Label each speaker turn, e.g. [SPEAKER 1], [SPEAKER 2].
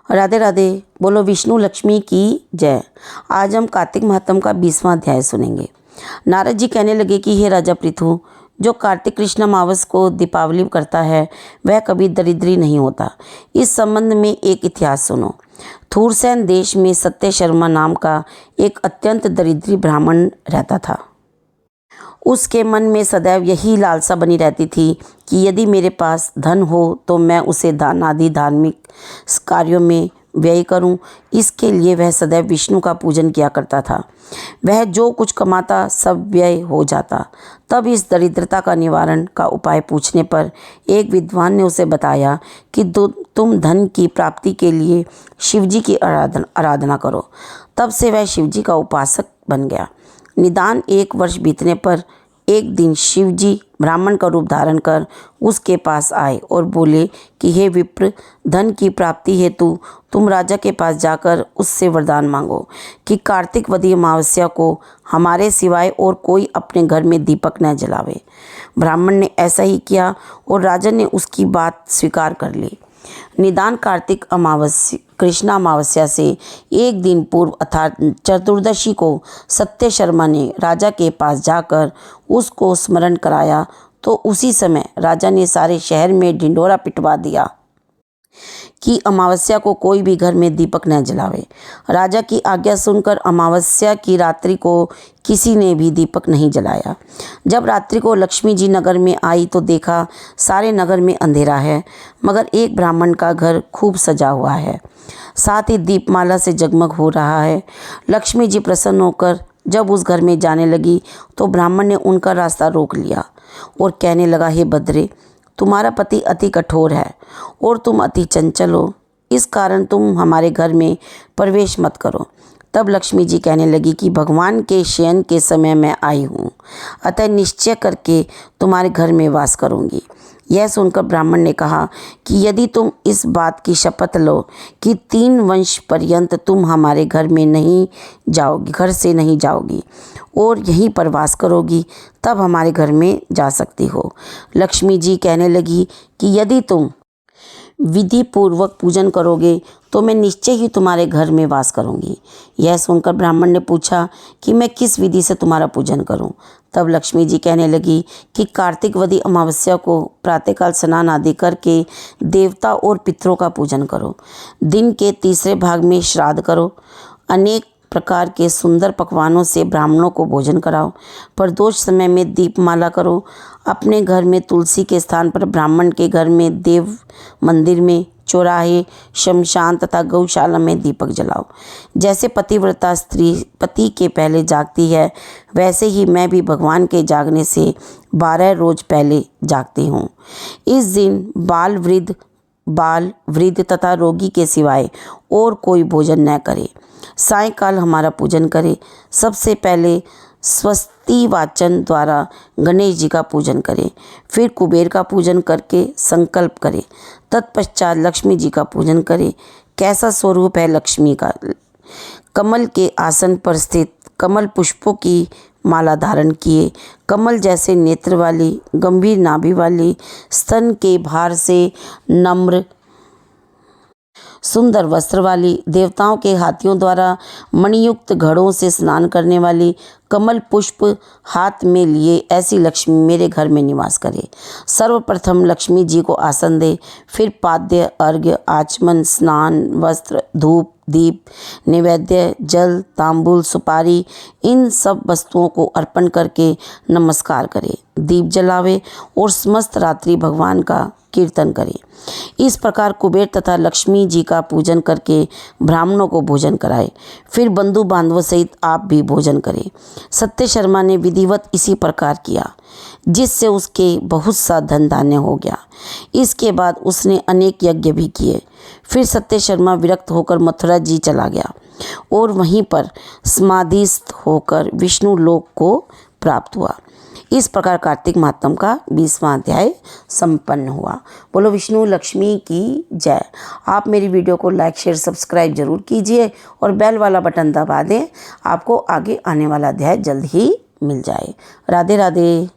[SPEAKER 1] राधे राधे। बोलो विष्णु लक्ष्मी की जय। आज हम कार्तिक महात्म का 20वां अध्याय सुनेंगे। नारद जी कहने लगे कि हे राजा पृथु, जो कार्तिक कृष्ण अमावस को दीपावली करता है वह कभी दरिद्री नहीं होता। इस संबंध में एक इतिहास सुनो। थूरसेन देश में सत्य शर्मा नाम का एक अत्यंत दरिद्री ब्राह्मण रहता था। उसके मन में सदैव यही लालसा बनी रहती थी कि यदि मेरे पास धन हो तो मैं उसे दान आदि धार्मिक कार्यों में व्यय करूं। इसके लिए वह सदैव विष्णु का पूजन किया करता था। वह जो कुछ कमाता सब व्यय हो जाता। तब इस दरिद्रता का निवारण का उपाय पूछने पर एक विद्वान ने उसे बताया कि तुम धन की प्राप्ति के लिए शिवजी की आराधना करो। तब से वह शिवजी का उपासक बन गया। निदान 1 वर्ष बीतने पर एक दिन शिवजी ब्राह्मण का रूप धारण कर उसके पास आए और बोले कि हे विप्र, धन की प्राप्ति हेतु तुम राजा के पास जाकर उससे वरदान मांगो कि कार्तिक वदी अमावस्या को हमारे सिवाय और कोई अपने घर में दीपक न जलावे। ब्राह्मण ने ऐसा ही किया और राजा ने उसकी बात स्वीकार कर ली। निदान कार्तिक अमावस्या कृष्णा अमावस्या से एक दिन पूर्व अर्थात चतुर्दशी को सत्य शर्मा ने राजा के पास जाकर उसको स्मरण कराया तो उसी समय राजा ने सारे शहर में ढिंढोरा पिटवा दिया कि अमावस्या को कोई भी घर में दीपक न जलावे। राजा की आज्ञा सुनकर अमावस्या की रात्रि को किसी ने भी दीपक नहीं जलाया। जब रात्रि को लक्ष्मी जी नगर में आई तो देखा सारे नगर में अंधेरा है, मगर एक ब्राह्मण का घर खूब सजा हुआ है, साथ ही दीपमाला से जगमग हो रहा है। लक्ष्मी जी प्रसन्न होकर जब उस घर में जाने लगी तो ब्राह्मण ने उनका रास्ता रोक लिया और कहने लगा, हे भद्रे, तुम्हारा पति अति कठोर है और तुम अति चंचल हो, इस कारण तुम हमारे घर में प्रवेश मत करो। तब लक्ष्मी जी कहने लगी कि भगवान के शयन के समय मैं आई हूँ, अतः निश्चय करके तुम्हारे घर में वास करूँगी। यह सुनकर ब्राह्मण ने कहा कि यदि तुम इस बात की शपथ लो कि 3 वंश पर्यंत तुम हमारे घर से नहीं जाओगी और यहीं पर वास करोगी, तब हमारे घर में जा सकती हो। लक्ष्मी जी कहने लगी कि यदि तुम विधि पूर्वक पूजन करोगे तो मैं निश्चय ही तुम्हारे घर में वास करूंगी। यह सुनकर ब्राह्मण ने पूछा कि मैं किस विधि से तुम्हारा पूजन करूं। तब लक्ष्मी जी कहने लगी कि कार्तिक वदी अमावस्या को प्रातःकाल स्नान आदि करके देवता और पितरों का पूजन करो। दिन के तीसरे भाग में श्राद्ध करो। अनेक प्रकार के सुंदर पकवानों से ब्राह्मणों को भोजन कराओ। प्रदोष समय में दीपमाला करो। अपने घर में तुलसी के स्थान पर ब्राह्मण के घर में देव मंदिर में, चौराहे, शमशान तथा गौशाला में दीपक जलाओ। जैसे पतिव्रता स्त्री पति के पहले जागती है, वैसे ही मैं भी भगवान के जागने से 12 रोज पहले जागती हूँ। इस दिन बाल वृद्ध तथा रोगी के सिवाय और कोई भोजन न करे। सायंकाल हमारा पूजन करे। सबसे पहले स्वस्ति वाचन द्वारा गणेश जी का पूजन करें, फिर कुबेर का पूजन करके संकल्प करें, तत्पश्चात लक्ष्मी जी का पूजन करें। कैसा स्वरूप है लक्ष्मी का? कमल के आसन पर स्थित, कमल पुष्पों की माला धारण किए, कमल जैसे नेत्र वाली, गंभीर नाभि वाली, स्तन के भार से नम्र सुंदर वस्त्र वाली, देवताओं के हाथियों द्वारा मणियुक्त घड़ों से स्नान करने वाली, कमल पुष्प हाथ में लिए ऐसी लक्ष्मी मेरे घर में निवास करे। सर्वप्रथम लक्ष्मी जी को आसन दे, फिर पाद्य, अर्घ्य, आचमन, स्नान, वस्त्र, धूप, दीप, नैवेद्य, जल, तांबूल, सुपारी, इन सब वस्तुओं को अर्पण करके नमस्कार करे, दीप जलावे और समस्त रात्रि भगवान का कीर्तन करे। इस प्रकार कुबेर तथा लक्ष्मी जी का पूजन करके ब्राह्मणों को भोजन कराए। फिर बंधु बांधवों सहित आप भी भोजन करें। सत्य शर्मा ने विधिवत इसी प्रकार किया, जिससे उसके बहुत सा धन धान्य हो गया। इसके बाद उसने अनेक यज्ञ भी किए। फिर सत्य शर्मा विरक्त होकर मथुरा जी चला गया और वहीं पर समाधिस्थ होकर विष्णु लोक को प्राप्त हुआ। इस प्रकार कार्तिक महात्म का 20वां अध्याय संपन्न हुआ। बोलो विष्णु लक्ष्मी की जय। आप मेरी वीडियो को लाइक, शेयर, सब्सक्राइब जरूर कीजिए और बेल वाला बटन दबा दें। आपको आगे आने वाला अध्याय जल्द ही मिल जाए। राधे राधे।